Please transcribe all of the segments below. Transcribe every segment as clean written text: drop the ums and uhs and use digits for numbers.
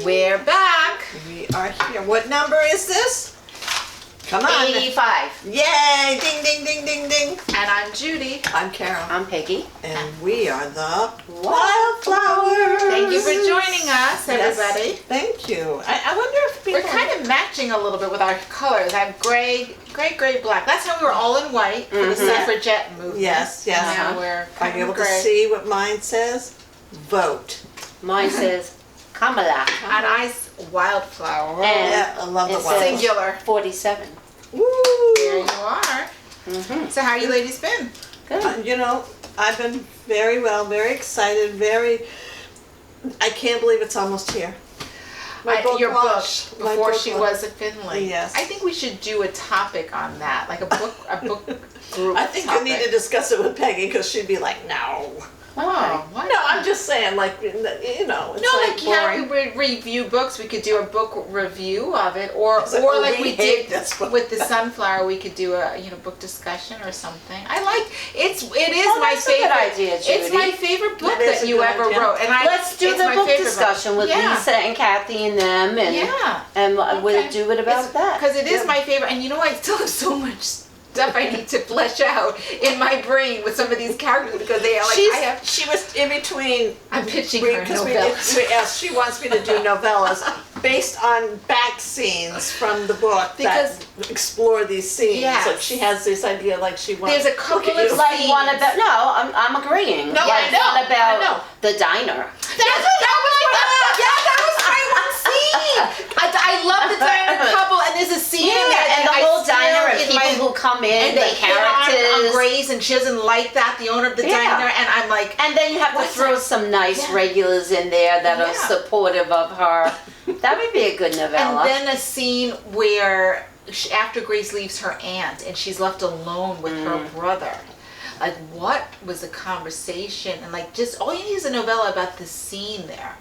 We're back. We are here. What number is this? Come on. 85. Yay! Ding, ding, ding, ding, ding. And I'm Judy. I'm Carol. I'm Peggy. And we are the Wildflowers. Thank you for joining us, everybody. Yes, thank you. I wonder if people... We're kind of matching a little bit with our colors. I have gray, black. Last time we were all in white for the suffragette movement. Yes, yes. Now we're Are kind you of able to gray. see what mine says? Vote. Mine says Kamala. And I's Wildflower. And Yeah, I love the it Wildflower. says Singular. 47. Woo! There you are. So how you ladies been? Good. You know, I've been very well, very excited, I can't believe it's almost here. Your book, launch. My Before book She launch. Was a Finley. Yes. I think we should do a topic on that, like a book group I think topic. you need to discuss it with Peggy because she'd be like, no. Oh, why No, I'm just saying, like, you know, it's No, like like how we boring. would review books, we could do a book review of it, or It's like, or oh, like we we hate did this book. with the Sunflower, we could do a book discussion or something. I like it is Oh, my that's a good favorite idea, It's Judy. my favorite book That is that a you good ever idea. wrote, and Let's do it's the my book favorite discussion with Yeah. Lisa and Kathy and them, and Yeah. we'll Okay. do it about that. Because it is Yeah. my favorite, and I still have so much stuff I need to flesh out in my brain with some of these characters because they are like She was in between. I'm pitching her because novellas. she wants me to do novellas based on back scenes from the book Because- that explore these scenes. Yes. So she has this idea, like she wants. There's a couple of Like one scenes. about I'm agreeing. No, like I know, one about I know. the diner. That was my one scene. I love the diner couple, and there's a scene in there and the that whole I still diner and in people my- who come in, and the they hit on characters. Grace, and she doesn't like that, the owner of the Yeah. diner, and I'm like, And then you have to What's throw that? some nice Yeah. regulars in there that are Yeah. supportive of her. That would be a good and novella. then a scene where after Grace leaves her aunt and she's left alone with her brother. Like, what was the conversation? And like, just all you need is a novella about the scene there.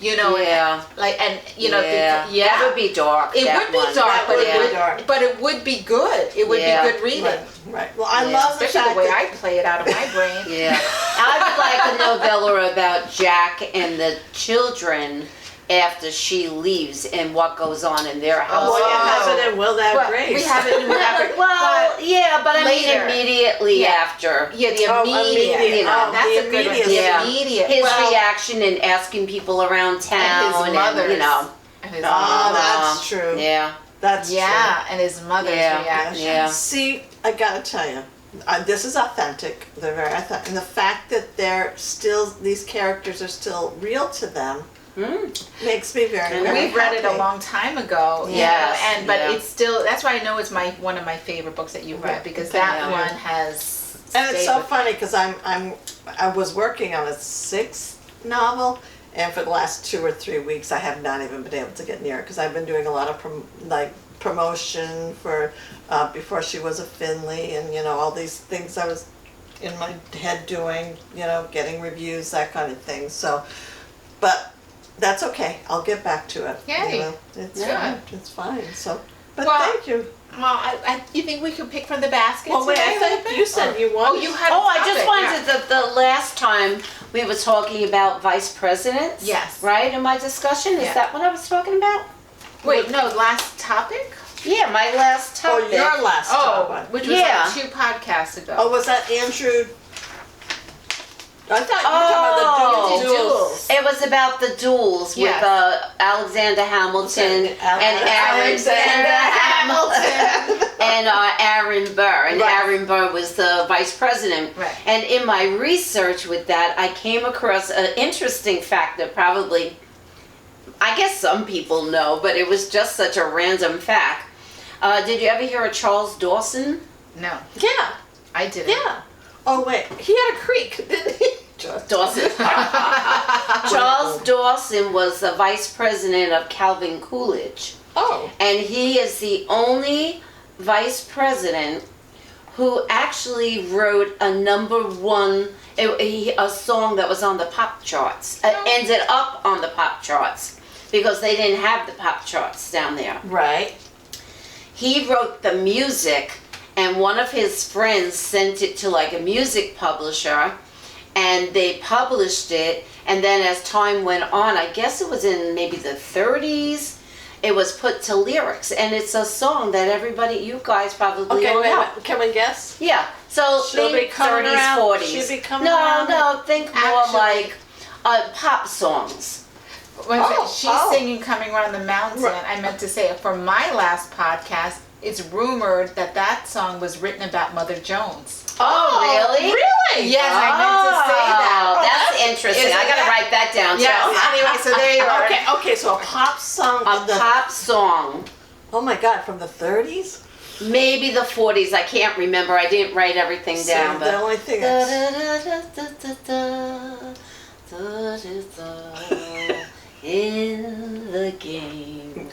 You know, Yeah. That would be dark. It that would be one. dark, That but would it be would, dark. but it would be good. It would Yeah. be good reading. Right. Well, I Yeah. love the Especially fact the way that I play it out of my brain. Yeah. I would like a novella about Jack and the children after she leaves and what goes on in their house. Well, you have it in Will That But Grace. we have it in Well, yeah, but I mean later. immediately Yeah. after. Yeah, the Oh, immediate. immediate. You know, That's the a good one. immediate. The Yeah. immediate. His Well, reaction and asking people around town and his mother's. you know. And his Oh, mother's. that's true. Yeah. That's Yeah, and his mother's Yeah, reaction. yeah. true. See, I gotta tell you, this is authentic. They're very authentic, and the fact that these characters are still real to them makes me very, And very We've read it a happy. long time ago. Yes, but yeah. it's still, that's why I know it's one of my favorite books that you've read, Right. because Okay, that yeah. one has And it's stayed so with funny because I was working on a 6th novel, and for the last 2 or 3 weeks I have not even been able to get near it because I've been doing a lot of promotion for Before She Was a Finley, and all these things I was in my head doing, getting reviews, that kind of thing. So, but that's okay. I'll get back to it. Yay. It's Yeah. fine. It's fine. So, but Well, thank you. Well, you think we could pick from the basket? Well, wait, today I a little thought bit? you said you wanted. Oh, you had. Oh, a I just topic, wanted yeah. the last time we were talking about vice presidents. Yes. Right, in my discussion? Is Yeah. that what I was talking about? Wait, no, last topic. Yeah, my last Oh, topic. your last Oh, topic. which was Yeah. like 2 podcasts ago. Oh, was that Andrew? I thought you were talking about the The duels. duels. It was about the duels Yes. with Alexander Hamilton and Alexander Hamilton and Aaron Burr. And Right. Aaron Burr was the vice president. Right. And in my research with that, I came across an interesting fact that probably, I guess some people know, but it was just such a random fact. Did you ever hear of Charles Dawson? No, Yeah, I didn't. yeah. Oh wait, he had a creek, didn't he? Dawson. Charles Dawson was the vice president of Calvin Coolidge. Oh. And he is the only vice president who actually wrote a a song that was on the pop charts. It ended up on the pop charts because they didn't have the pop charts down there. Right. He wrote the music and one of his friends sent it to like a music publisher, and they published it, and then as time went on, I guess it was in maybe the 30s, it was put to lyrics, and it's a song that everybody, you guys probably Okay, all wait, know. wait, can we guess? Yeah, so She'll be think coming 30s, around. 40s. She'll be coming no, around. no, think more Actually- like pop songs. When Oh, she's oh. singing Coming Around the Mountain, Right. I meant to say, for my last podcast, it's rumored that that song was written about Mother Jones. Oh, really? Really? Yes, I meant to say that. Oh, Oh, that's interesting. isn't I gotta that- write that down. Yes, too. anyway, so there you are. Okay, so a pop song. A pop song. Oh my God, from the 30s? Maybe the 40s. I can't remember. I didn't write everything So down. the But only thing in the game.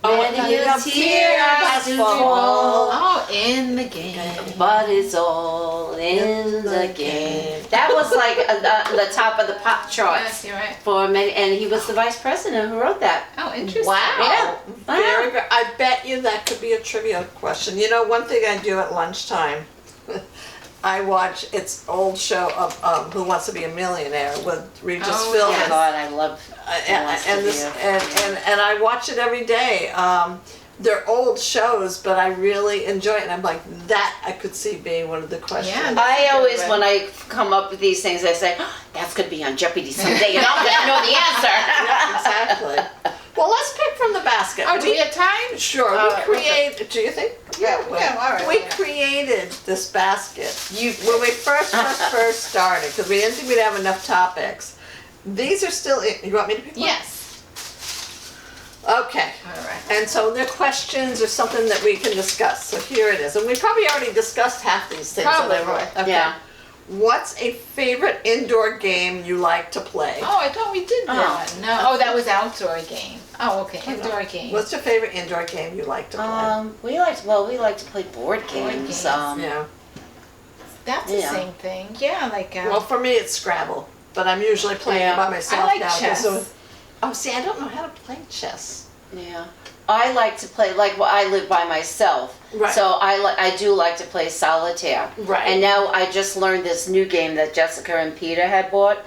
Many a tear has to fall. Oh, in the game. But it's all in the game. That was like the top of the pop charts Yes, you're right. for many, and he was the vice president who wrote that. Oh, interesting. Wow. Yeah. Very good. I bet you that could be a trivia question. You know, one thing I do at lunchtime, I watch its old show of Who Wants to Be a Millionaire with Regis Oh, Oh Philbin. God, I love. Who Wants to And Be this a- and I watch it every day. They're old shows, but I really enjoy it. And I'm like, that I could see being one of the questions. Yeah. I always, Good. when I come up with these things, I say, oh, that's going to be on Jeopardy someday, and I'm going to know the answer. Yeah, exactly. Well, let's pick from the basket. Oh, do we have time? Sure, we create. Do you think? Yeah, yeah, all right. We created this basket. You When we first started, because we didn't think we'd have enough topics. These are still. You want me to pick one? Yes. Okay. All right. And so they're questions or something that we can discuss. So here it is, and we probably already discussed half these things. Probably. Okay. Yeah. What's a favorite indoor game you like to play? Oh, I thought we did that. Oh. No. Oh, that was outdoor game. Oh, okay. Indoor game. What's your favorite indoor game you like to play? We like to play board games. games. Yeah. That's the Yeah. same thing. Yeah, like. Well, for me, it's Scrabble, but I'm usually playing Yeah. it by myself I like now. chess. Oh, see, I don't know how to play chess. Yeah. I like to play, like, well, I live by myself. Right. So I do like to play solitaire. Right. And now I just learned this new game that Jessica and Peter had bought.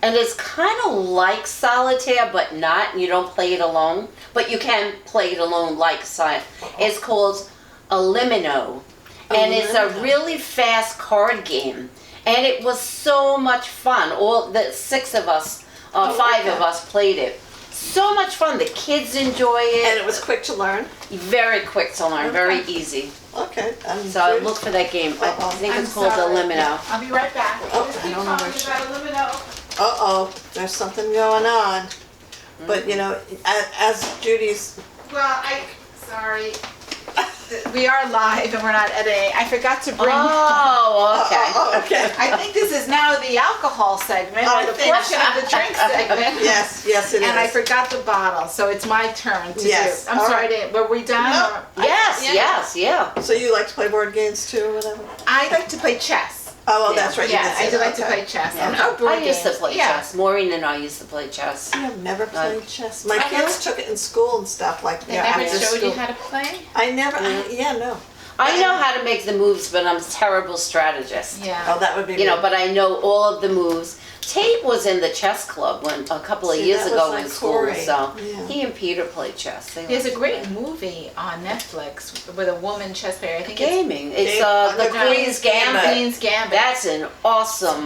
And it's kind of like solitaire, but not. You don't play it alone. But you can play it alone like solitaire. It's called Elimino. And it's a Elimino. really fast card game. And it was so much fun. All the 6 of us, 5 of us played it. So much fun. The kids enjoy it. And it was quick to learn. Very quick to learn, very Okay. easy. Okay. So I look for that game. I Uh-oh. think I'm it's called sorry. Elimino. I'll be right back. Oh, Just I keep don't know where talking she- about Elimino. Uh-oh, there's something going on. But, you know, as Judy's... Sorry. We are live and we're not editing. I forgot to bring. Oh, okay. Oh, okay. I think this is now the alcohol segment or the portion of the drink segment. Yes, yes, it is. And I forgot the bottle, so it's my turn to Yes. do. I'm All sorry, were we done? No. or- Yes, Yeah. yes, yeah. So you like to play board games too, or whatever? I like to play chess. Oh, well, Yeah. that's right. Yeah, you did say I do that. like to Okay. play chess. Yeah. And board I used to games. play Yeah. chess. Maureen and I used to play chess. I've never played chess. My I kids took it in school and stuff like They that. never after showed you school. how to play? I never, no. I know how to make the moves, but I'm a terrible strategist. Yeah. Oh, that would be You know, me. but I know all of the moves. Tate was in the chess club a couple of See, years that ago was like in school, Corey. so Yeah. he and Peter played chess. They There's a liked great movie on Netflix with a woman chess player. I think it's gaming. It's Game- the the Queen's Gambit. Queen's Gambit. That's an awesome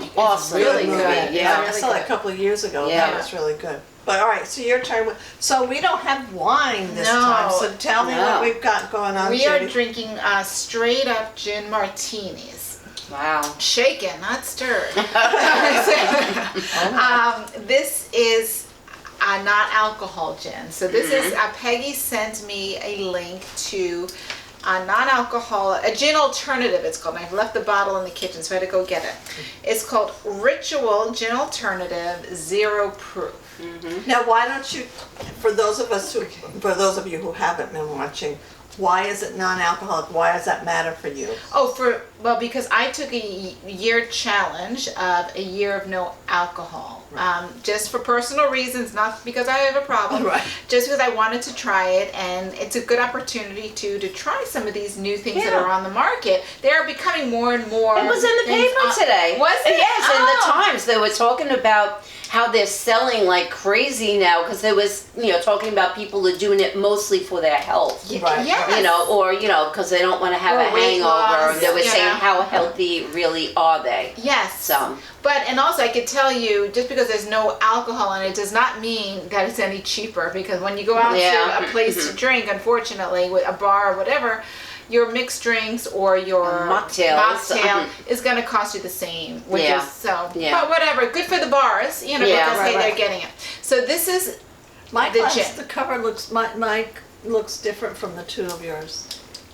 really movie. good. Yeah. I saw that a couple of years ago. Yeah. That was really good. But all right, so your turn. So we don't have wine this No. time. So tell me No. what we've got going on. We are Judy. drinking straight up gin martinis. Wow. Shaken, not stirred. This is a non-alcohol gin. So this is Peggy sent me a link to a non-alcoholic, a gin alternative it's called. I've left the bottle in the kitchen, so I had to go get it. It's called Ritual Gin Alternative Zero Proof. Now, why don't you, for those of you who haven't been watching, Why is it non-alcoholic? Why does that matter for you? Because I took a year challenge of a year of no alcohol, just for personal reasons, not because I have a problem, Right. just because I wanted to try it, and it's a good opportunity to try some of these new things that Yeah. are on the market. They are becoming more and more. It was in the things paper on- today. Was it? Yes, in the Oh. Times. They were talking about how they're selling like crazy now because they was, talking about people are doing it mostly for their health. Right. Yes. Or, because they don't want to have Or a weight hangover. loss, They were you saying know. how healthy really are they. Yes. So, And also I could tell you, just because there's no alcohol in it does not mean that it's any cheaper, because when you go out Yeah. to a place to drink, unfortunately, with a bar or whatever, your mixed drinks or your mocktail is going to cost you the same. Which Yeah. is so, Yeah. but whatever, good for the bars, Yeah. because Right, they're right. getting it. So this is My the glass, gin. the cover looks, my looks different from the two of yours.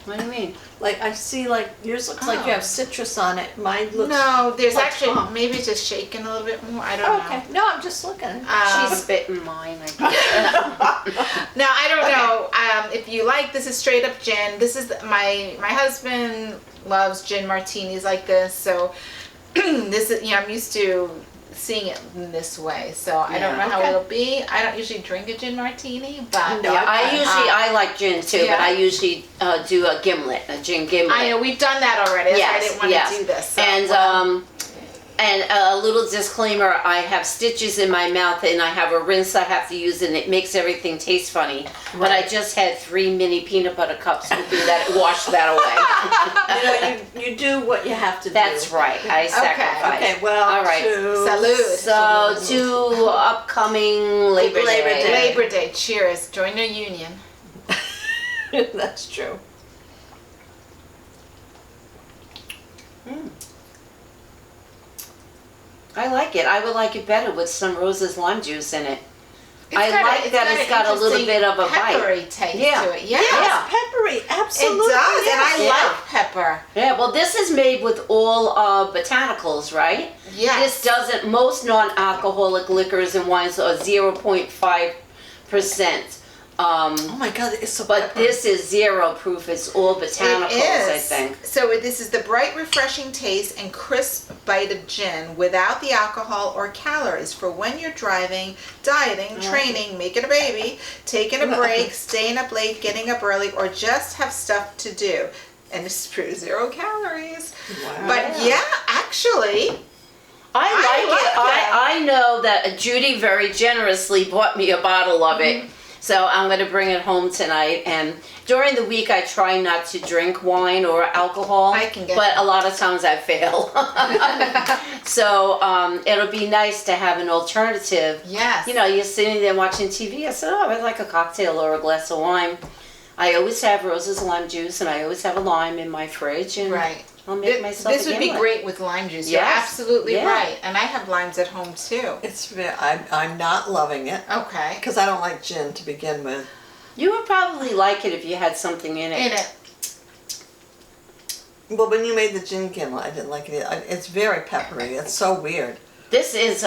what do you mean? Like, I see, like, yours looks like you Oh. have citrus on it. Mine looks. No, there's like actually, plum. maybe it's just shaken a little bit more. I don't Oh, know. okay. No, I'm just looking. She's spitting mine, I guess. Now I don't know if you like. This is straight up gin. This is my husband loves gin martinis like this. So this is I'm used to seeing it in this way. So I don't Yeah. know how Okay. it'll be. I don't usually drink a gin martini, but No, Yeah, I like gin too, but Yeah. I usually do a gin gimlet. I know we've done that already. That's why I didn't want yes. to do this. So, And a little disclaimer, I have stitches in my mouth and I have a rinse I have to use and it makes everything taste funny. But I just had 3 mini peanut butter cups hoping that wash that away. You do what you have to do. That's right, I sacrifice. Okay, well, All right. Salud. So to upcoming Labor Day. Labor Day. Cheers. Join the union. That's true. I like it. I would like it better with some Rose's lime juice in it. I got like that it's got a little interesting bit of a bite. peppery taste Yeah. to it. Yeah. Yeah. Peppery, absolutely. It does, and I yes. like pepper. Yeah, well, this is made with all botanicals, right? Yes. This doesn't, most non-alcoholic liquors and wines are 0.5%. Oh my God, it's so But peppery. this is zero proof. It's all botanicals, It is. I think. So this is the bright, refreshing taste and crisp bite of gin without the alcohol or calories for when you're driving, dieting, training, making a baby, taking a break, staying up late, getting up early, or just have stuff to do. And this is true, 0 calories. Wow. But yeah, actually, I like like it. that. I know that Judy very generously bought me a bottle of it. So I'm going to bring it home tonight. And during the week, I try not to drink wine or alcohol. I can get but that. a lot of times I fail. So it'll be nice to have an alternative. yes. You're sitting there watching TV. I said, oh, I'd like a cocktail or a glass of wine. I always have Rose's lime juice, and I always have a lime in my fridge. And Right. I'll make myself This a would be gimlet. great with lime juice. You're Yes. absolutely Yeah. right. And I have limes at home too. I'm not loving it Okay. because I don't like gin to begin with. You would probably like it if you had something in it. In it. Well, when you made the gin gimlet, I didn't like it. It's very peppery. It's so weird. This is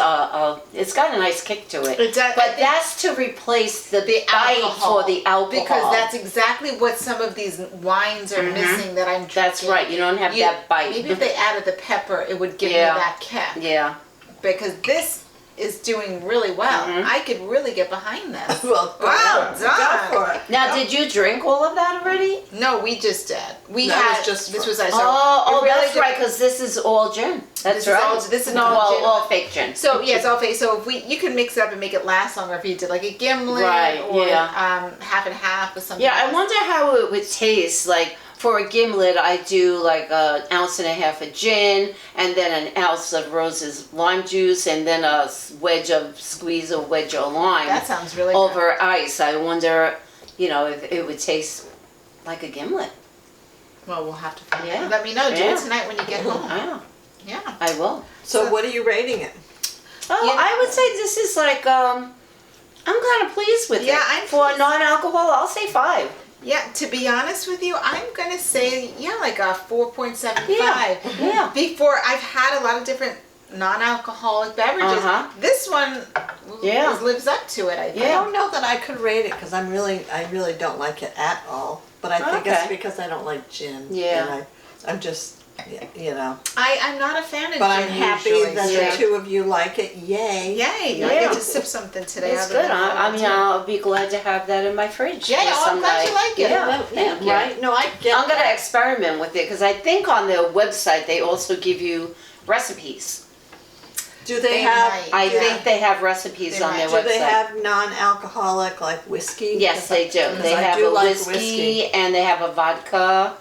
it's got a nice kick to it. It does- I But think- that's to replace the bite alcohol. for the alcohol. Because that's exactly what some of these wines are missing that I'm drinking. That's right. You don't have that bite. Maybe if they added the pepper, it would give Yeah. me that kick. Yeah. Because this is doing really well. I could really get behind this. Well, go Well for it. done. Go for it. Now, Go. did you drink all of that already? No, we just did. We That had was just this for- was I Oh, it really that's did- right. Because this is all gin. That's This is right. all- this is all well, gin. all fake gin. So yeah, it's all fake. So if you could mix it up and make it last longer if you did like a gimlet Right, or yeah. half and half or something. Yeah, I else. wonder how it would taste. Like for a gimlet, I do like an ounce and a half of gin, and then an ounce of Rose's lime juice, and then a squeeze a wedge of lime That sounds really good. over ice. I wonder, if it would taste like a gimlet. Well, we'll have to find Yeah. out. Let me know. Do Yeah. it tonight when you get home. Yeah, Yeah. I will. So what are you rating it? Oh, Yeah. I would say this is like I'm kind of pleased with Yeah, it. I'm For pleased. non-alcohol, I'll say 5. Yeah, to be honest with you, I'm gonna say like a 4.75. Yeah. Before I've had a lot of different non-alcoholic beverages. Uh-huh. This one Yeah. lives up to it, I think. I don't know that I could rate it because I really don't like it at all. but I think it's Okay. because I don't like gin. Yeah. And I'm just, you know. I'm not a fan of But gin I'm happy usually, that Yeah. the two of you like it. Yay. Yay! I Yeah. get to sip something today. It's out of good. the I mean, bottle, too. I'll be glad to have that in my fridge. Yeah, for I'm glad you somebody. like it. Yeah, thank you. Right? No, I get I'm gonna that. experiment with it because I think on their website they also give you recipes. Do they They have? might. I Yeah. think they have recipes They on their might. website. Do they have non-alcoholic like whiskey? Yes, they do. Because They I have do a like whiskey and they have a vodka.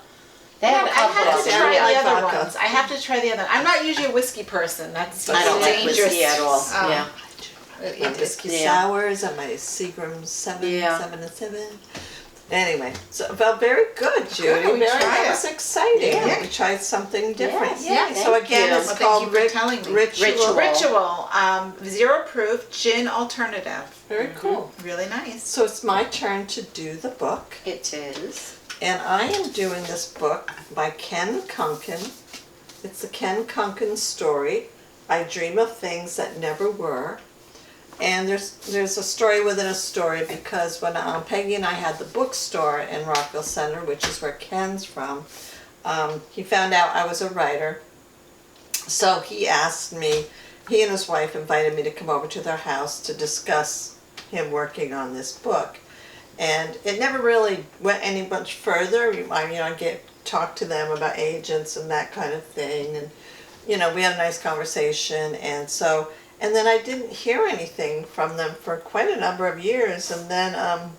They have a I couple have of to them. try Yeah, I the like other vodka. ones. I have to try the other. I'm not usually a whiskey person. That's I don't like dangerous. whiskey at all. Oh. Yeah. My whiskey Yeah. sours and my Seagram 7, Yeah. 7 and 7. Anyway, so it felt very good, Judy. Good, we Very, tried that it. was exciting. Yeah. We tried something different. Yes, yeah, So thank again, you. it's Well, thank called you for telling me. Ritual. Ritual. Zero proof gin alternative. Very cool. Really nice. So it's my turn to do the book. It is. And I am doing this book by Ken Kunken. It's the Ken Kunken story, I Dream of Things That Never Were. And there's a story within a story because when Peggy and I had the bookstore in Rockville Center, which is where Ken's from, he found out I was a writer. So he asked me, he and his wife invited me to come over to their house to discuss him working on this book. And it never really went any much further. I talked to them about agents and that kind of thing. And, we had a nice conversation. And then I didn't hear anything from them for quite a number of years. And then a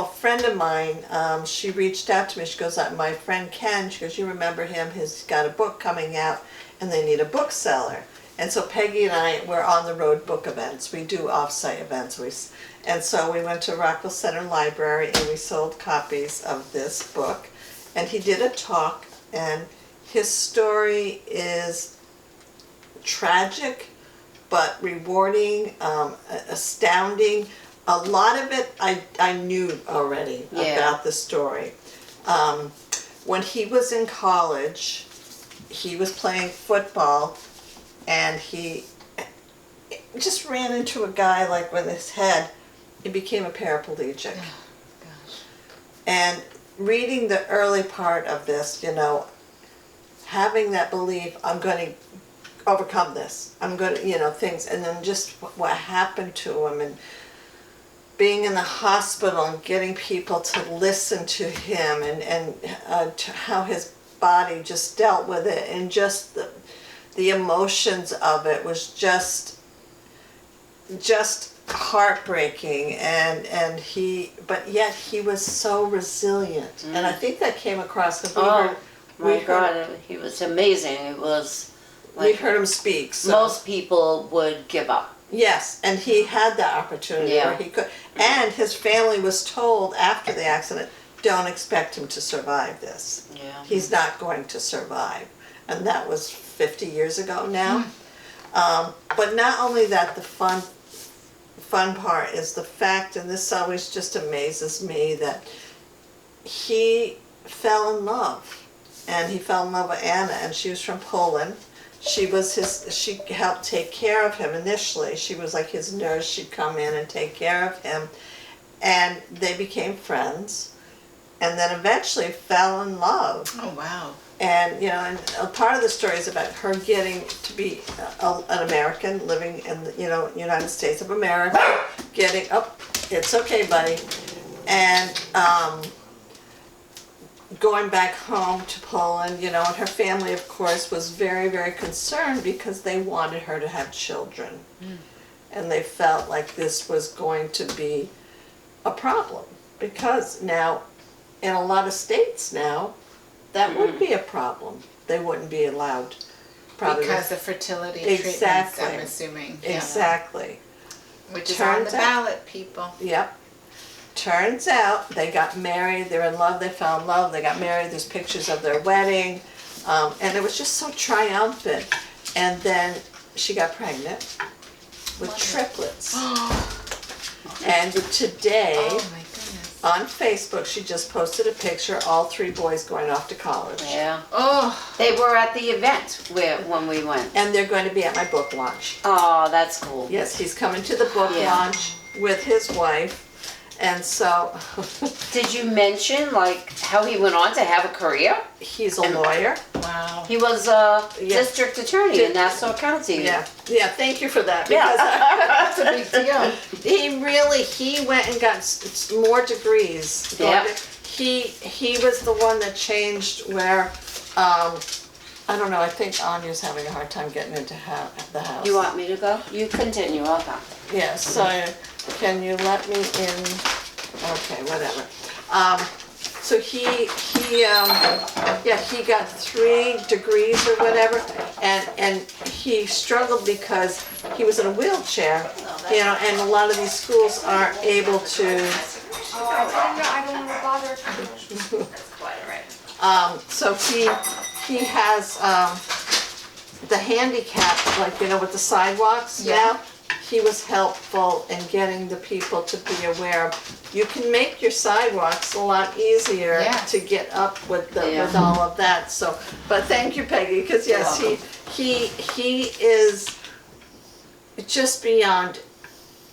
friend of mine, she reached out to me. She goes, my friend Ken, she goes, you remember him? He's got a book coming out and they need a bookseller. And so Peggy and I were on the road book events. We do off-site events. And so we went to Rockville Center Library and we sold copies of this book. And he did a talk, and his story is tragic but rewarding, astounding. A lot of it I knew already about the story. When he was in college, he was playing football and he just ran into a guy like with his head. He became a paraplegic. Oh, gosh. And reading the early part of this, having that belief, I'm going to overcome this. I'm going to, things, and then just what happened to him and being in the hospital and getting people to listen to him and to how his body just dealt with it and just the emotions of it was just heartbreaking but yet he was so resilient. And I think that came across the God, he was amazing. It was we heard him speak. So. Most people would give up. Yes, and he had that opportunity where he could. And his family was told after the accident, don't expect him to survive this. Yeah. He's not going to survive. And that was 50 years ago now. But not only that, the fun part is the fact, and this always just amazes me, that he fell in love. And he fell in love with Anna, and she was from Poland. She helped take care of him initially. She was like his nurse. She'd come in and take care of him. And they became friends. And then eventually fell in love. Oh, wow. And, and a part of the story is about her getting to be an American, living in the, United States of America, it's okay, buddy. And, going back home to Poland, and her family, of course, was very, very concerned because they wanted her to have children. And they felt like this was going to be a problem because now, in a lot of states now, that would be a problem. They wouldn't be allowed. Probably Because of fertility Exactly. treatments, I'm assuming. Yeah. Exactly. Which is on the Turns out- ballot, people. Yep. Turns out they got married, they're in love, they fell in love, they got married, there's pictures of their wedding, and it was just so triumphant. And then she got pregnant with triplets. And today, Oh my goodness. on Facebook, she just posted a picture, all 3 boys going off to college. Yeah. Oh, They were at the event when we went. And they're going to be at my book launch. Oh, that's cool. Yes, he's coming to the book Yeah. launch with his wife. And so Did you mention like how he went on to have a career? he's a lawyer. Wow. He was a Yeah. district attorney in Nassau County. Yeah, thank you for that. Yeah. That's a big deal. He went and got more degrees. Yeah. He was the one that changed where, I don't know, I think Anya's having a hard time getting into the house. You want me to go? You continue, I'll go. Yeah, so can you let me in? Okay, whatever. So he got 3 degrees or whatever, and he struggled because he was in a wheelchair, you know, and a lot of these schools aren't able to. I don't want to bother. That's quite all right. So he has the handicap, like, you know, with the sidewalks now. He was helpful in getting the people to be aware of, you can make your sidewalks a lot easier Yes. to get up with Yeah. with all of that. So, but thank you, Peggy, because yes, You're he is just beyond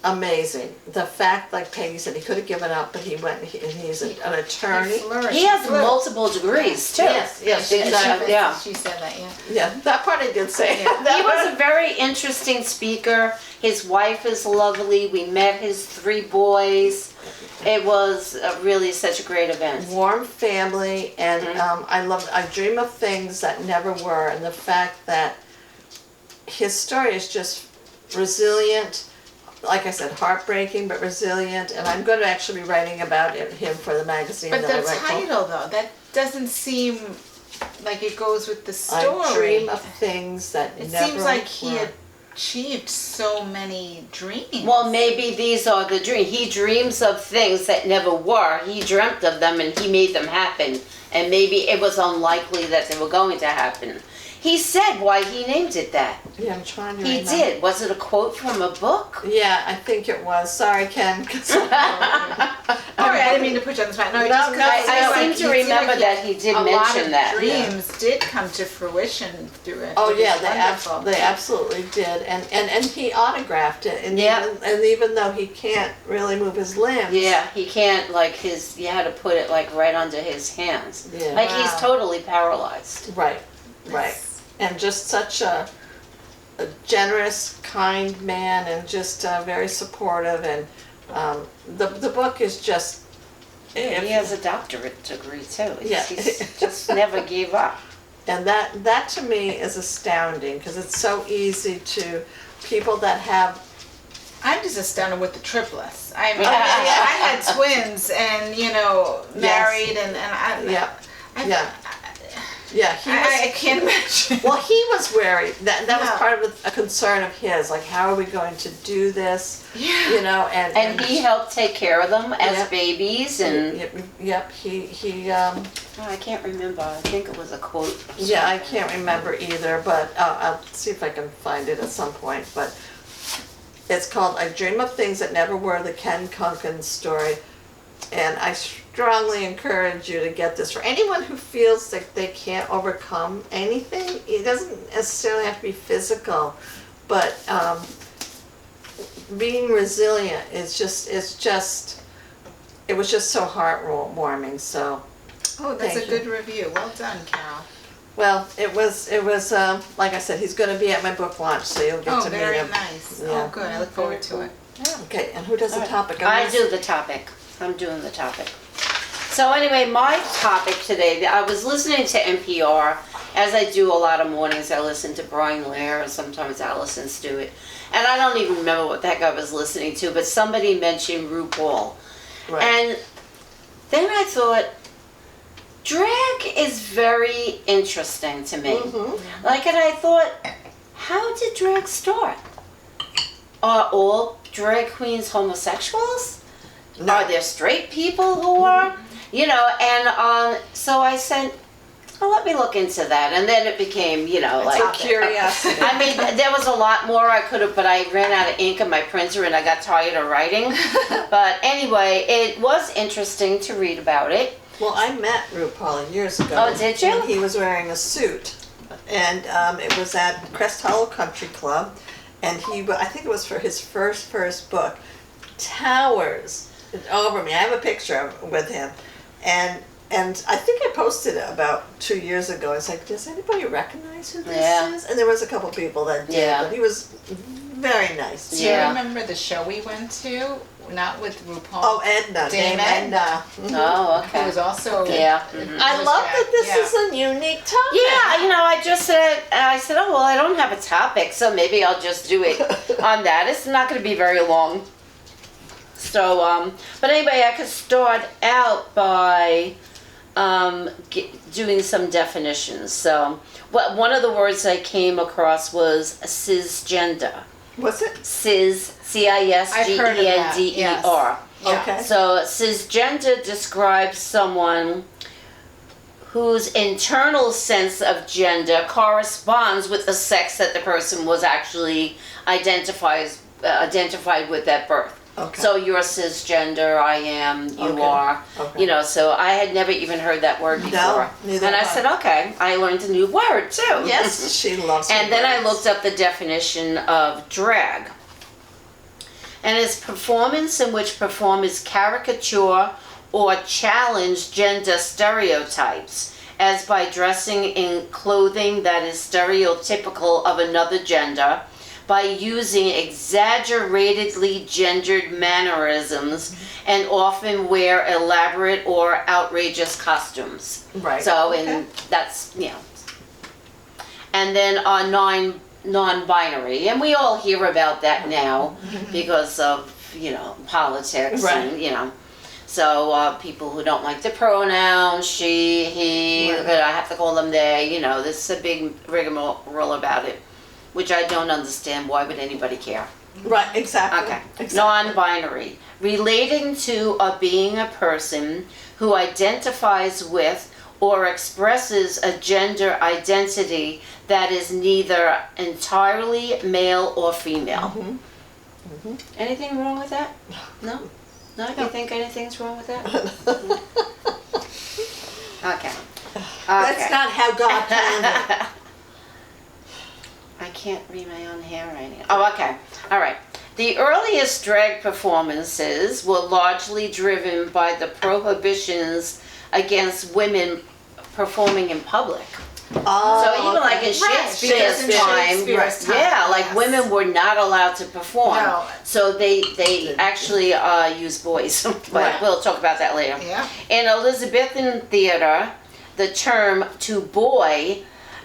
amazing. The fact, like Peggy said, he could have given up, but he went and he's an attorney. He has multiple degrees too. Yes, exactly. Yeah. She said that, yeah. Yeah, that part I did say. He was a very interesting speaker. His wife is lovely. We met his 3 boys. It was really such a great event. Warm family, and I dream of things that never were, and the fact that his story is just resilient, like I said, heartbreaking but resilient, and I'm going to actually be writing about him for the magazine But that I the write for. title, though, that doesn't seem like it goes with the story. I dream of things that It never seems like he were. achieved so many dreams. Well, maybe these are the dreams. He dreams of things that never were. He dreamt of them and he made them happen. And maybe it was unlikely that they were going to happen. He said why he named it that. Yeah, I'm trying to He remember. did. Was it a quote from a book? Yeah, I think it was. Sorry, Ken. Sorry, I didn't mean to put you on the spot. No, No, just 'cause no, I feel I like seem he to remember seemed like that he did a lot mention of that. dreams did come to fruition through it. Oh which yeah, is they wonderful. they absolutely did, and he autographed it, and Yeah. even though he can't really move his limbs, Yeah, he can't, like, you had to put it, like, right under his hands. Yeah. Like, he's Wow. totally paralyzed. right, and just such a generous, kind man, and just very supportive, and the book is just. He has a doctorate degree, too. Yeah. He's just never gave up. And that to me is astounding, because it's so easy to people that have. I'm just astounded with the triplets. I mean, I had twins, and married, and I. Yeah, yeah. Yeah, he was. I can't imagine. Well, he was wary. That was Yeah. part of a concern of his. Like, how are we going to do this? Yeah. You know, And he helped take care of them as Yep. babies, and Yep. He. oh, I can't remember. I think it was a quote. Yeah, I can't remember either, but I'll see if I can find it at some point. But it's called "I Dream of Things That Never Were," the Ken Kunken story, and I strongly encourage you to get this. For anyone who feels like they can't overcome anything, it doesn't necessarily have to be physical, but being resilient is just, it was just so heartwarming. So, Oh, that's Thank a you. good review. Well done, Carol. well, it was like I said, he's going to be at my book launch, so you'll get Oh, to meet very him. nice. Yeah. Oh, good. I look forward to it. Okay, and who does the topic? I do the topic. I'm doing the topic. So anyway, my topic today, I was listening to NPR, as I do a lot of mornings. I listen to Brian Lair, and sometimes Allison Stewart. And I don't even remember what the heck I was listening to, but somebody mentioned RuPaul. Right. And then I thought, drag is very interesting to me. Mm-hmm. Like, and I thought, how did drag start? Are all drag queens homosexuals? No. Are there straight people who are? And so I said, well, let me look into that. And then it became, It's a curiosity. I mean, there was a lot more I could have, but I ran out of ink in my printer and I got tired of writing. But anyway, it was interesting to read about it. Well, I met RuPaul years ago. Oh, did you? And he was wearing a suit, and it was at Crest Hollow Country Club, and I think it was for his first book, Towers. over me. I have a picture with him, and I think I posted it about 2 years ago. It's like, does anybody recognize who this is? And there was a couple people that did, but he was very nice. Do you remember the show we went to? Not with RuPaul. Oh, Edna. Dame Edna. Oh, okay. It was also. Yeah. I love that this is a unique topic. Yeah, I just said, oh, well, I don't have a topic, so maybe I'll just do it on that. It's not going to be very long. So, but anyway, I could start out by doing some definitions. So, one of the words I came across was cisgender. What's it? C-I-S-G-E-N-D-E-R. Yeah. Okay. So cisgender describes someone whose internal sense of gender corresponds with the sex that the person was actually identified with at birth. Okay. So you're cisgender, I am, you Okay. are. Okay. So I had never even heard that word before. No, neither and I have I. said, okay, I learned a new word too. Yes, she loves And then I words. looked up the definition of drag. And it's performance in which performers caricature or challenge gender stereotypes, as by dressing in clothing that is stereotypical of another gender, by using exaggeratedly gendered mannerisms, and often wear elaborate or outrageous costumes. Right. So, Okay. and that's, And then non-binary, and we all hear about that now because of, politics and, So people who don't like the pronoun, she, he, Right. but I have to call them they, this is a big rigmarole about it, which I don't understand. Why would anybody care? Right, exactly. Okay. Exactly. Non-binary, relating to or being a person who identifies with or expresses a gender identity that is neither entirely male or female. Anything wrong with that? No? No? You think anything's wrong with that? Okay. That's not how God planned it. I can't read my own handwriting. Oh, okay. All right. The earliest drag performances were largely driven by the prohibitions against women performing in public. Oh, So even okay. like in Right, Shakespeare's because in time, Shakespeare's time, yeah, like yes. women were not allowed to perform. No. So they actually used boys. But Right. we'll talk about that later. Yeah. In Elizabethan theater, the term to boy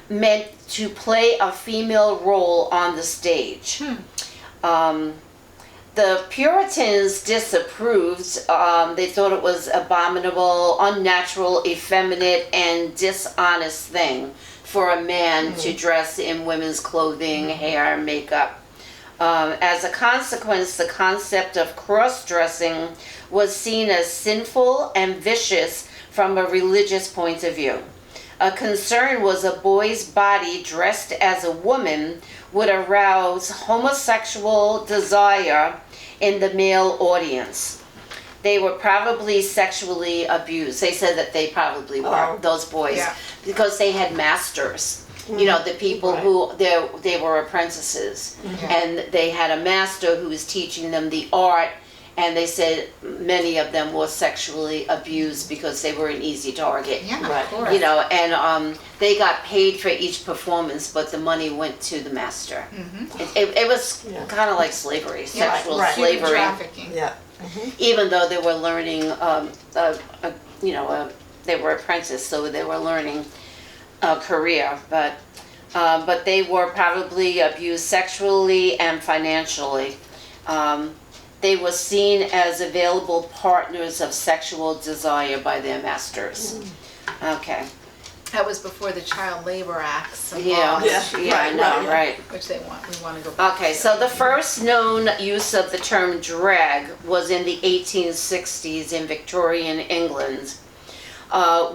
meant to play a female role on the stage. The Puritans disapproved. They thought it was abominable, unnatural, effeminate, and dishonest thing for a man to dress in women's clothing, hair, makeup. As a consequence, the concept of cross-dressing was seen as sinful and vicious from a religious point of view. A concern was a boy's body dressed as a woman would arouse homosexual desire in the male audience. They were probably sexually abused. They said that they probably were, those boys, Yeah. because they had masters. The people who they were apprentices, and they had a master who was teaching them the art. And they said many of them were sexually abused because they were an easy target. Yeah, Right. of course. And they got paid for each performance, but the money went to the master. It was kind of like slavery, sexual right. Human slavery. trafficking. Yeah. Even though they were learning, they were apprenticed, so they were learning a career, but they were probably abused sexually and financially. They were seen as available partners of sexual desire by their masters. Okay. That was before the Child Labor Acts. and Yeah. laws, Yeah, I know, right. Which we want to go back Okay, to. so the first known use of the term drag was in the 1860s in Victorian England,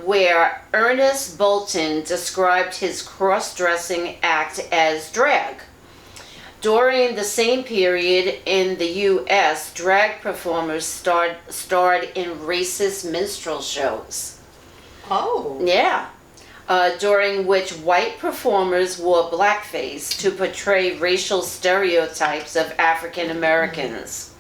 where Ernest Bolton described his cross-dressing act as drag. During the same period in the U.S., drag performers starred in racist minstrel shows. Oh. Yeah. During which white performers wore blackface to portray racial stereotypes of African Americans.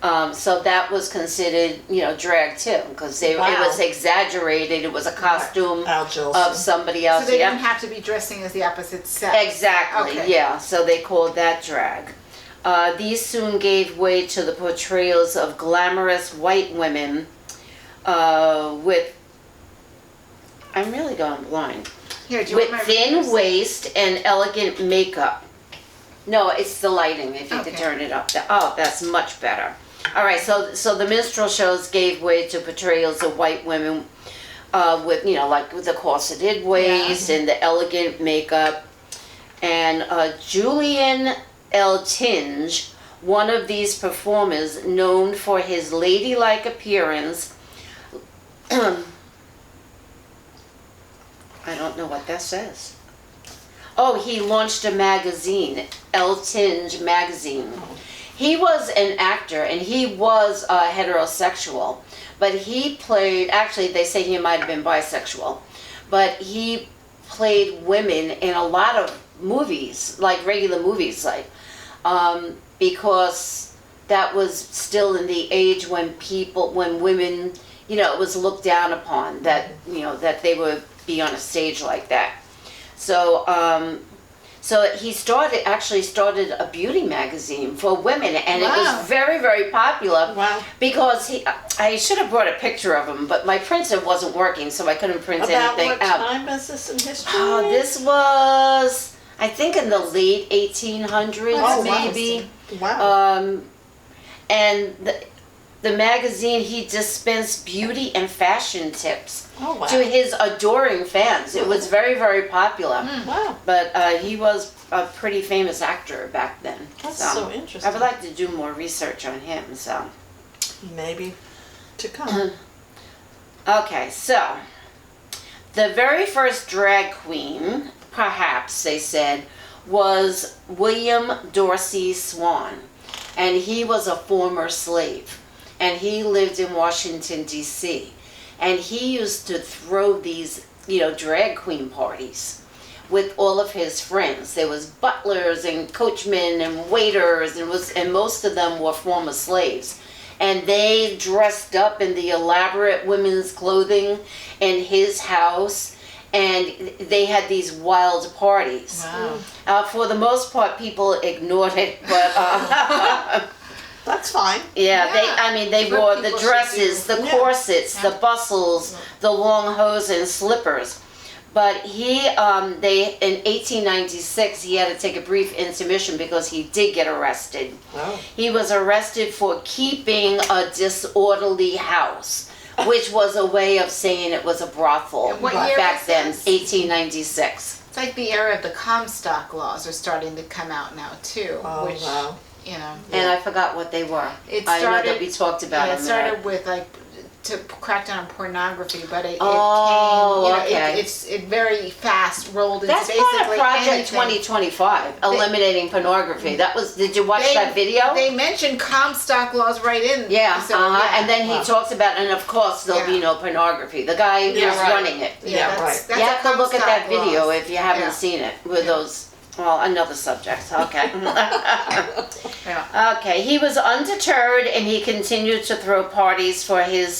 So that was considered, drag too, because it Wow. was exaggerated. It was a costume Al Jolson. of somebody else. So they yeah. didn't have to be dressing as the opposite sex. Exactly, Okay. yeah. So they called that drag. These soon gave way to the portrayals of glamorous white women with, I'm really going blind, Here, do you with want my thin readers? waist and elegant makeup. No, it's the lighting, if you could Okay. turn it up. Oh, that's much better. All right, so the minstrel shows gave way to portrayals of white women with, like with the corseted waist and the elegant makeup. And Julian L. Tinge, one of these performers known for his ladylike appearance, I don't know what that says. Oh, he launched a magazine, El Tinge magazine. He was an actor and he was heterosexual, but he played, actually they say he might have been bisexual, but he played women in a lot of movies, like regular movies, like, because that was still in the age when women, it was looked down upon that, that they would be on a stage like that. So, so he actually started a beauty magazine for women, and it Wow. was very, very popular. Wow. Because I should have brought a picture of him, but my printer wasn't working, so I couldn't print About anything what out. time is this in history? Oh, this was, I think, in the late 1800s, Oh, wow. maybe. Wow. And the magazine, he dispensed beauty and fashion tips Oh, wow. to his adoring fans. It was very, very popular. Wow. But he was a pretty famous actor back then. That's so interesting. I would like to do more research on him. So, Maybe to come. okay, so the very first drag queen, perhaps they said, was William Dorsey Swan, and he was a former slave, and he lived in Washington, D.C., and he used to throw these, drag queen parties with all of his friends. There was butlers and coachmen and waiters, and most of them were former slaves. And they dressed up in the elaborate women's clothing in his house, and they had these wild parties. Wow. For the most part, people ignored it, but That's fine. yeah, Yeah. they What wore the people should dresses, do. the Yeah. corsets, the bustles, the long hose and slippers. But in 1896, he had to take a brief intermission because he did get arrested. Oh. He was arrested for keeping a disorderly house, which was a way of saying it was a brothel And what Right. year back was then, this? 1896. It's like the era of the Comstock laws are starting to come out now too, Oh, which wow. And I forgot what they were. It I know that started- we talked about it them. started with like to crack down on pornography, but it Oh, came, okay. it very fast rolled into That's basically part of Project anything. 2025, eliminating pornography. Did you watch They- that video? They mentioned Comstock laws right in. Yeah, so, and then Wow. he talks about, and of course there'll be Yeah. no pornography. The guy who's Yeah, right. running it. yeah, right. that's You have to look at that Comstock video laws. if you haven't Yeah. seen it with those. Well, another subject. Okay. Yeah. Okay. He was undeterred, and he continued to throw parties for his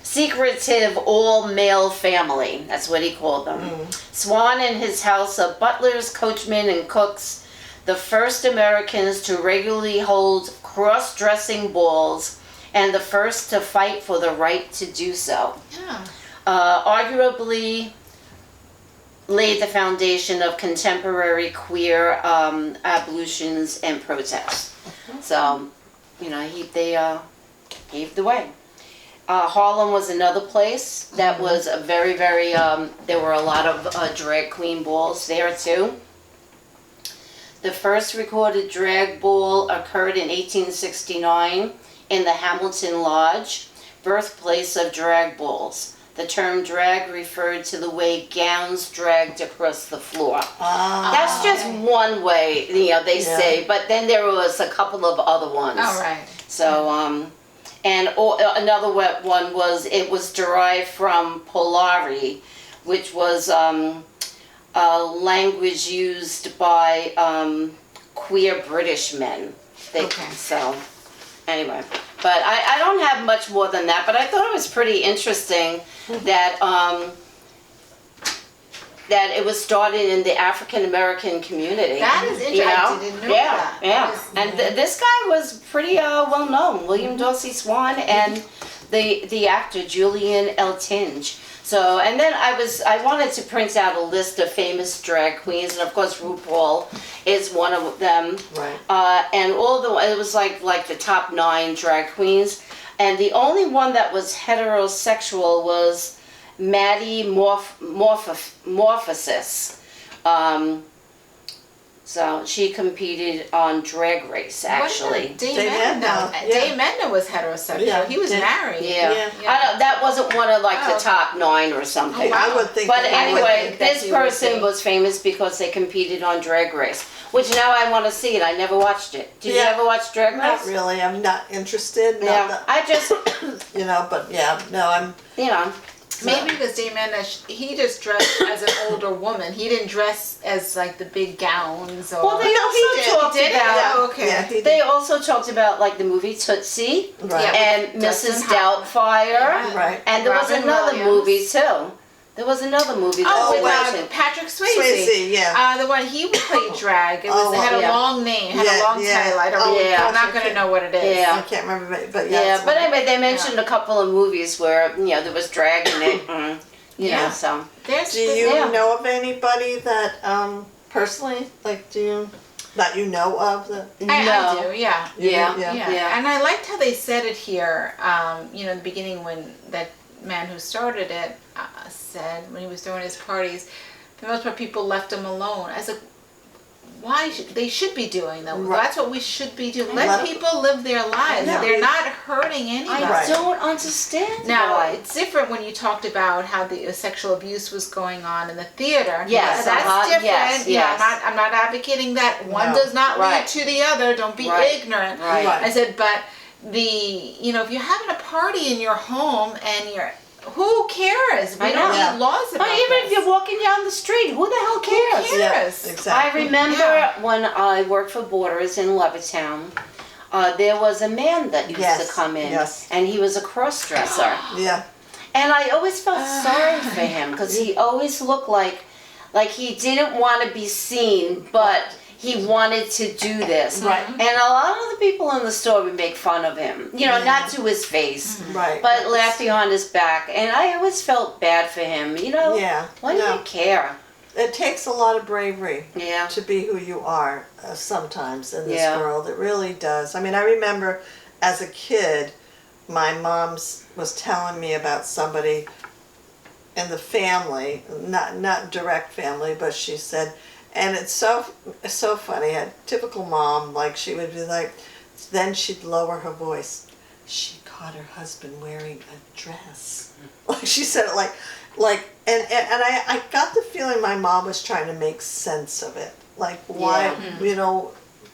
secretive all-male family. That's what he called them. Swan and his house of butlers, coachmen, and cooks, the first Americans to regularly hold cross-dressing balls, and the first to fight for the right to do so. Yeah. Arguably laid the foundation of contemporary queer abolitions and protests. So, they paved the way. Harlem was another place that was a very, very, there were a lot of drag queen balls there too. The first recorded drag ball occurred in 1869 in the Hamilton Lodge, birthplace of drag balls. The term drag referred to the way gowns dragged across the floor. That's just one way, they say, but then there was a couple of other ones. All right. So, another one was, it was derived from Polari, which was a language used by queer British men. Okay. So, anyway, but I don't have much more than that. But I thought it was pretty interesting that that it was started in the African American community. That is interesting. I didn't know that. Yeah, That is and this guy was pretty well known, William Dorsey Swann, and the actor Julian Eltinge. So, and then I wanted to print out a list of famous drag queens, and of course RuPaul is one of them. Right. And it was like the top 9 drag queens, and the only one that was heterosexual was Maddie Morphosis. So she competed on Drag Race, actually. Dame Edna. Dame Edna was heterosexual. Yeah. He was married. Yeah. That wasn't one of like the Oh. top 9 or something. I would think. But that- anyway, think that this he would person be. was famous because they competed on Drag Race, which now I want to see it. I never watched it. Did you Yeah. ever watch Drag Race? Not really. I'm not interested. Not Yeah, that- I just, but yeah, no, I'm. you know, Maybe because Dame Edna, he just dressed as an older woman. He didn't dress as like the big gowns. Or... Well, they also talked He did? about- Oh, okay. Yeah, he they also talked about like the movie Tootsie Right. Yeah. and Justin Mrs. Howard. Doubtfire, Yeah. Right. and there was Robin another Williams. movie too. There was another movie that Oh, they with mentioned. Patrick Swayze. Swayze, yeah. The one he played drag. It Oh, was it had a yeah. long name, had a Yeah, long yeah. title. I don't. Oh, Yeah. I'm not gonna know what it is. Yeah. I can't remember, but yeah. Yeah, it's but one- anyway, they mentioned a couple of movies where there was drag in it. You know, Yeah. so There's Do you Yeah. know of anybody that personally, like, that you know of that? I do. Yeah. Yeah. Yeah. And I liked how they said it here. In the beginning when that man who started it said when he was throwing his parties, for the most part people left him alone. I was like, why they should be doing that? Right. That's what we should be doing. Let Let- people live their lives. know. They're not hurting anybody. I Right. don't understand Now, why. it's different when you talked about how the sexual abuse was going on in the theater. Yes, That's different. yes, You know, yes. I'm not advocating that. One No. does not Right. lead to the other. Don't be Right. ignorant. Right. Right. I said, but if you're having a party in your home and who cares? We I don't know. Yeah. need laws about But even if this. you're walking down the street, who the hell cares? Who Yeah, cares? I exactly. remember Yeah. when I worked for Borders in Levittown, there was a man that used Yes, to come in, yes. and he was a cross-dresser. Yeah. And I always felt sorry for him because he always looked like he didn't want to be seen, but he wanted to do this. Right. And a lot of the people in the store would make fun of him, not to his face, Right. but laugh behind his back. And I always felt bad for him, Yeah. Why do No. you care? It takes a lot of bravery Yeah. to be who you are sometimes in this Yeah. world. It really does. I mean, I remember as a kid, my mom was telling me about somebody in the family, not direct family, but she said, and it's so funny. A typical mom, like she would be like, then she'd lower her voice. She caught her husband wearing a dress. Like she said it and I got the feeling my mom was trying to make sense of it. Like why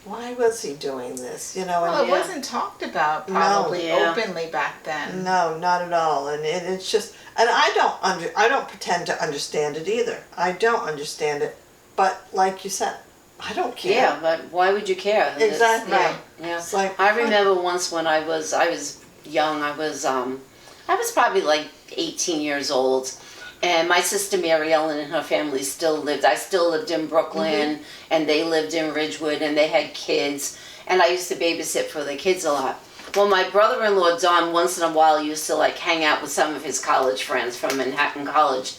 why was he doing this? Well, it wasn't talked about probably Yeah. openly back then. No, not at all. And it's just, and I don't pretend to understand it either. I don't understand it. But like you said, I don't care. Yeah, but why would you care? Exactly. Yeah. It's like, I remember once when I was young. I was probably like 18 years old, and my sister Mary Ellen and her family still lived. I still lived in Brooklyn, and they lived in Ridgewood, and they had kids, and I used to babysit for the kids a lot. Well, my brother-in-law Don once in a while used to like hang out with some of his college friends from Manhattan College,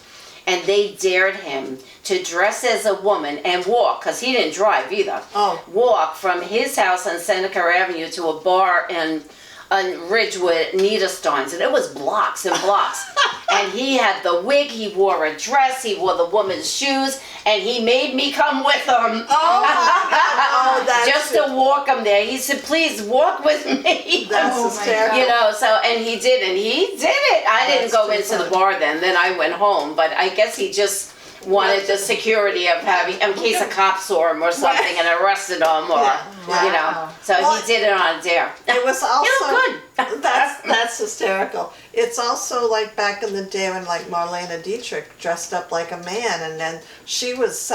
and they dared him to dress as a woman and walk, because he didn't drive either. Oh. Walk from his house on Seneca Avenue to a bar in Ridgewood, Niedersteins, and it was blocks and blocks. And he had the wig, he wore a dress, he wore the woman's shoes, and he made me come with him. oh, that's Just to walk him there. He said, please walk with me. That's Oh my hysterical. God. And he did it. I didn't That's go too into the funny. bar then I went home, but I guess he just wanted the security of having, in case a cop saw him or something and arrested him, or Yeah. you know. Wow. So Well, he did it on a dare. It was also You look good. That's hysterical. It's also like back in the day when like Marlene Dietrich dressed up like a man, and then she was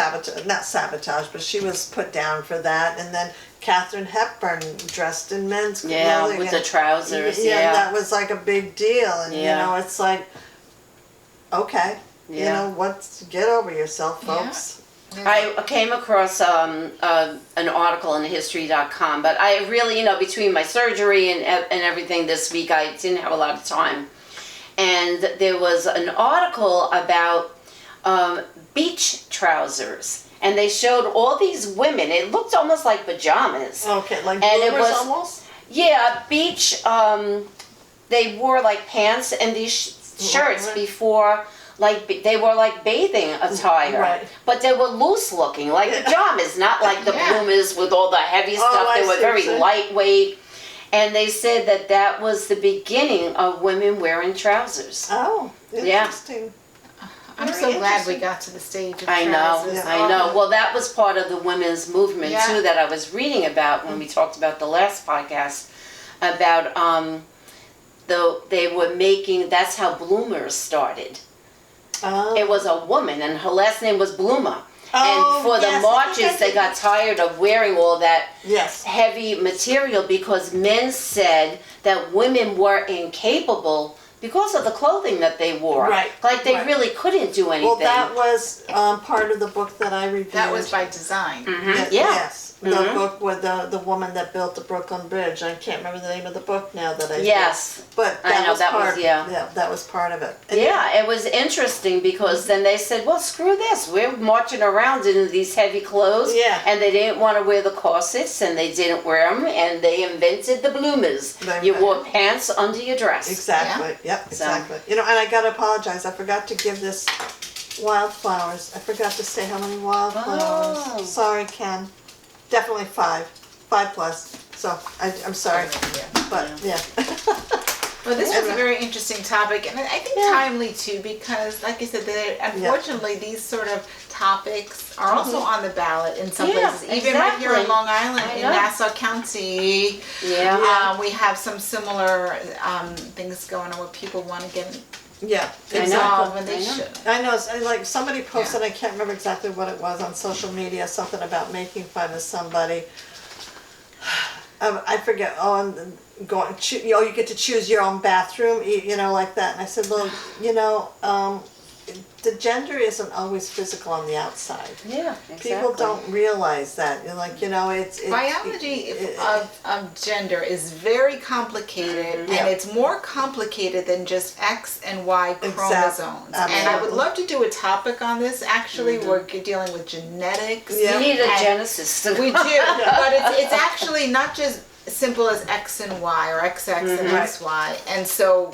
not sabotaged, but she was put down for that. And then Katharine Hepburn dressed in men's Yeah, clothing. with and- the trousers. Yeah, Yeah. that was like a big deal, and you Yeah. know, it's like, okay, you Yeah. know, get over yourself, Yeah. folks. I came across an article in history.com, but I really, you know, between my surgery and everything this week, I didn't have a lot of time. And there was an article about beach trousers. And they showed all these women. It looked almost like pajamas. Okay, like And it bloomers was- almost. Yeah, beach, they wore like pants and these shirts Right. before, like they were like bathing attire. Right. But they were loose looking, like pajamas, not like the Yeah. bloomers with all the heavy stuff. I They were see very what you're saying. lightweight. And they said that that was the beginning of women wearing trousers. Oh, Yeah. interesting. I'm Very so glad we interesting. got to the stage of I know, trousers. Yeah. I know. Well, that was part of the women's movement Yeah. too that I was reading about when we talked about the last podcast about they were making, that's how bloomers started. Oh. It was a woman and her last name was Bloomer. Oh, And for the yes, I marches think I they got tired of wearing all that Yes. heavy material because men said that women were incapable because of the clothing that they wore. Right, Like they right. really couldn't do anything. Well, that was part of the book that I reviewed. That was by design. Yeah. Yes. The Mhm. book with the woman that built the Brooklyn Bridge. I can't remember the name of the book now that I Yes. But I that know, was that was- part. yeah. that was part of it. And Yeah, it was interesting because then they said, well, screw this. We're marching around in these heavy clothes. Yeah. And they didn't want to wear the corsets and they didn't wear them and they invented the bloomers. They- You wore pants under your dress. Exactly. Yep. So- Exactly. You know, and I gotta apologize. I forgot to give this Wildflowers. I forgot to say how many Wildflowers. Oh. Sorry, Ken. Definitely 5. 5 plus. So I'm sorry, but yeah. Well, this was a very interesting topic, and I think timely too, because, like I said, unfortunately, these sort of topics are also on the ballot in some Yeah, places. Even right here in exactly. Long Island, I in know. Nassau County, Yeah. we have some similar things going on where people want to get Yeah, I know. involved when I they know. should. I know, it's like somebody posted, I can't remember exactly what it was on social media, something about making fun of somebody. I forget, and you get to choose your own bathroom, you know, like that. And I said, well, you know, the gender isn't always physical on the outside. Yeah, exactly. People don't realize that. You're like, you know, it's Biology of gender is very complicated, Yeah. and it's more complicated than just X and Y chromosomes. And I would Absolutely. love to do a topic on this. Actually, we're dealing with genetics. Yeah. You need a And genesis. We do, but it's actually not just simple as X and Y or XX and XY. And so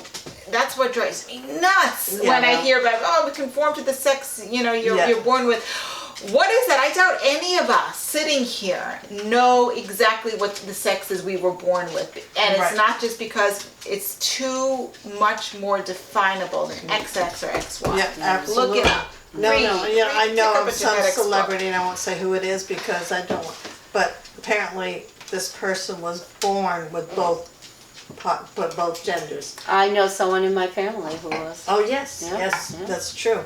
that's what drives me nuts Yeah. when I hear about, oh, we conform to the sex, you know, Yeah. you're born with. What is that? I doubt any of us sitting here know exactly what the sexes we were born with. And Right. it's not just because it's too much more definable than XX or XY. Yeah, absolutely. Look it up. No, Read. yeah, I Pick know up a of some genetics book. celebrity, and I won't say who it is because I don't want, but apparently this person was born with both genders. I know someone in my family who was. Oh, yes, Yeah, yes, yeah. that's true.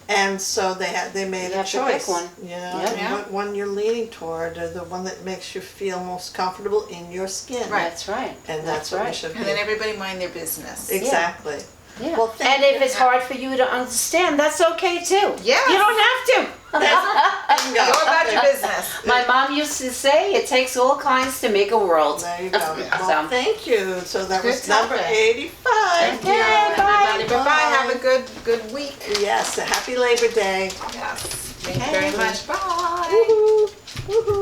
And so they made You a have to pick choice. one. You know, Yeah. and Yeah. what one you're leaning toward, or the one that makes you feel most comfortable in your skin. Right. That's right. And that's what we right. should And be. then everybody mind their business. Exactly. Yeah. Well, thank and if you. it's hard for you to understand, that's okay too. Yes. You don't have to. Bingo. Go about your business. My mom used to say it takes all kinds to make a world. There you go. Well, So- thank you. So that Good was number topic. 85. Okay, bye. Everybody, bye-bye. Have a good week. Yes, happy Labor Day. Yes. Thank you very much. Bye. Woohoo. Woohoo.